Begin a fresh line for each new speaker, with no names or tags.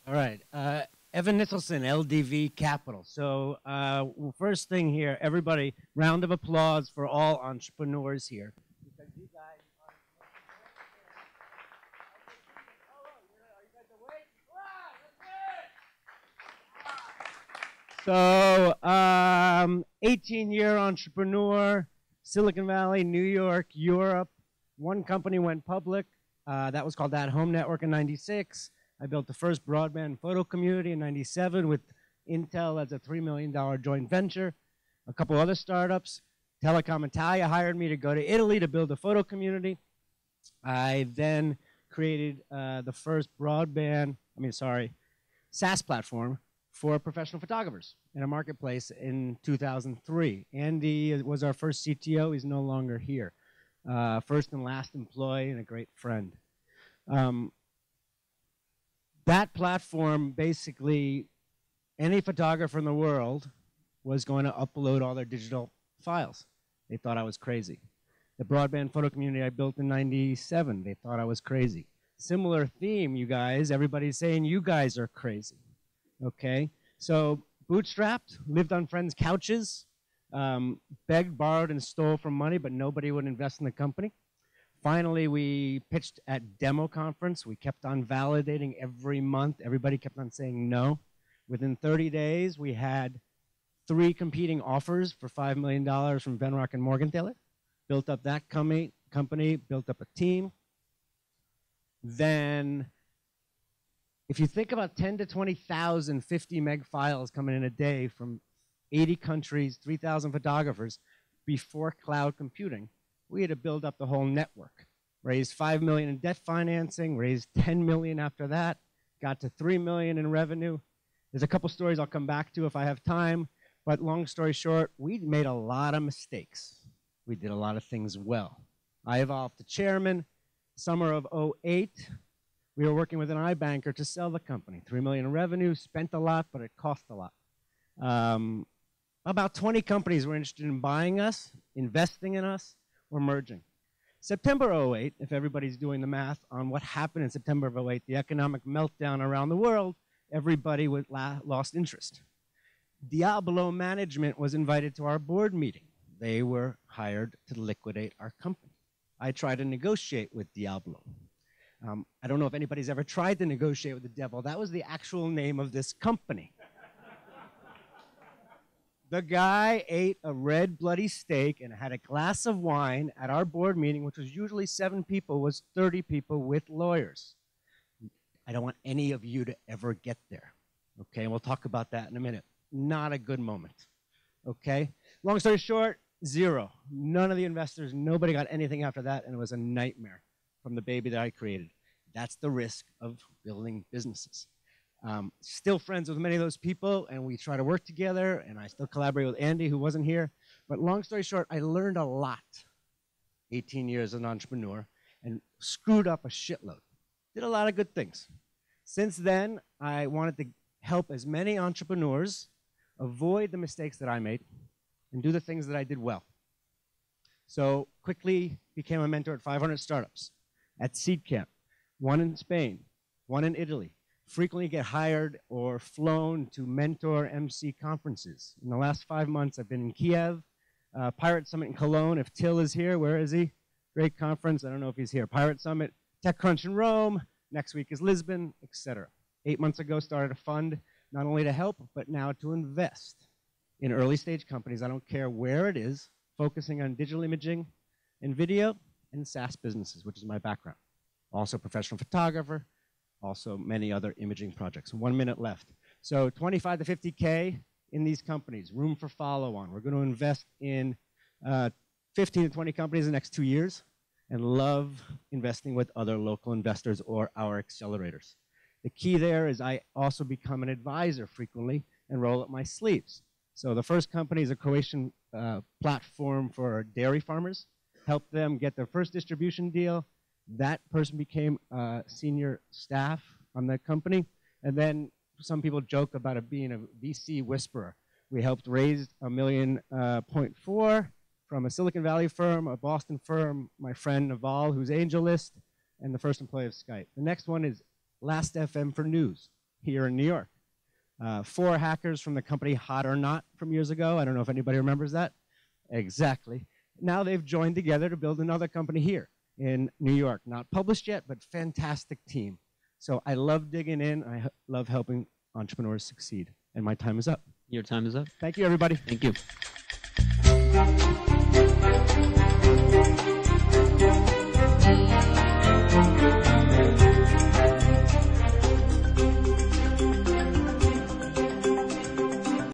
All right. Evan Nisselson, LDV Capital. So, first thing here, everybody, round of applause for all entrepreneurs here. Because you guys are. So, 18-year entrepreneur, Silicon Valley, New York, Europe. One company went public. That was called At Home Network in '96. I built the first broadband photo community in '97 with Intel as a $3 million joint venture. A couple other startups. Telecom Italia hired me to go to Italy to build a photo community. I then created the first SaaS platform for professional photographers in a marketplace in 2003. Andy was our first CTO. He's no longer here. First and last employee and a great friend. That platform, basically, any photographer in the world was going to upload all their digital files. They thought I was crazy. The broadband photo community I built in '97, they thought I was crazy. Similar theme, you guys. Everybody's saying you guys are crazy. Okay? So bootstrapped, lived on friends' couches, begged, borrowed, and stole from money, but nobody would invest in the company. Finally, we pitched at demo conference. We kept on validating every month. Everybody kept on saying no. Within 30 days, we had 3 competing offers for $5 million from Venrock and Morgenthaler. Built up that company, built up a team. Then, if you think about 10 to 20,000 50 meg files coming in a day from 80 countries, 3,000 photographers, before cloud computing, we had to build up the whole network. Raised $5 million in debt financing, raised $10 million after that, got to $3 million in revenue. There's a couple stories I'll come back to if I have time, but long story short, we made a lot of mistakes. We did a lot of things well. I evolved to chairman. Summer of '08, we were working with an iBanker to sell the company. $3 million in revenue, spent a lot, but it cost a lot. About 20 companies were interested in buying us, investing in us, or merging. September '08, if everybody's doing the math on what happened in September of '08, the economic meltdown around the world, everybody lost interest. Diablo management was invited to our board meeting. They were hired to liquidate our company. I tried to negotiate with Diablo. I don't know if anybody's ever tried to negotiate with the devil. That was the actual name of this company. The guy ate a red bloody steak and had a glass of wine at our board meeting, which was usually 7 people, was 30 people with lawyers. I don't want any of you to ever get there. Okay, and we'll talk about that in a minute. Not a good moment. Okay? Long story short, 0. None of the investors, nobody got anything after that, and it was a nightmare from the baby that I created. That's the risk of building businesses. Still friends with many of those people, and we try to work together, and I still collaborate with Andy, who wasn't here. But long story short, I learned a lot. 18 years as an entrepreneur, and screwed up a shitload. Did a lot of good things. Since then, I wanted to help as many entrepreneurs avoid the mistakes that I made and do the things that I did well. So quickly became a mentor at 500 startups, at Seed Camp, 1 in Spain, 1 in Italy. Frequently get hired or flown to mentor MC conferences. In the last 5 months, I've been in Kiev, Pirate Summit in Cologne. If Till is here, where is he? Great conference. I don't know if he's here. Pirate Summit, TechCrunch in Rome. Next week is Lisbon, etc. 8 months ago, started a fund not only to help, but now to invest in early stage companies. I don't care where it is, focusing on digital imaging and video and SaaS businesses, which is my background. Also professional photographer, also many other imaging projects. 1 minute left. So 25 to 50K in these companies, room for follow-on. We're going to invest in 15 to 20 companies in the next 2 years and love investing with other local investors or our accelerators. The key there is I also become an advisor frequently and roll up my sleeves. So the first company is a Croatian platform for dairy farmers. Help them get their first distribution deal. That person became senior staff on the company. And then some people joke about it being a VC whisperer. We helped raise $1.4 million from a Silicon Valley firm, a Boston firm, my friend Naval, who's AngelList, and the first employee of Skype. The next one is Last FM for news. here in New York. 4 hackers from the company Hot or Not from years ago. I don't know if anybody remembers that. Exactly. Now they've joined together to build another company here in New York. Not published yet, but fantastic team. So I love digging in. I love helping entrepreneurs succeed. And my time is up.
Your time is up.
Thank you, everybody.
Thank you.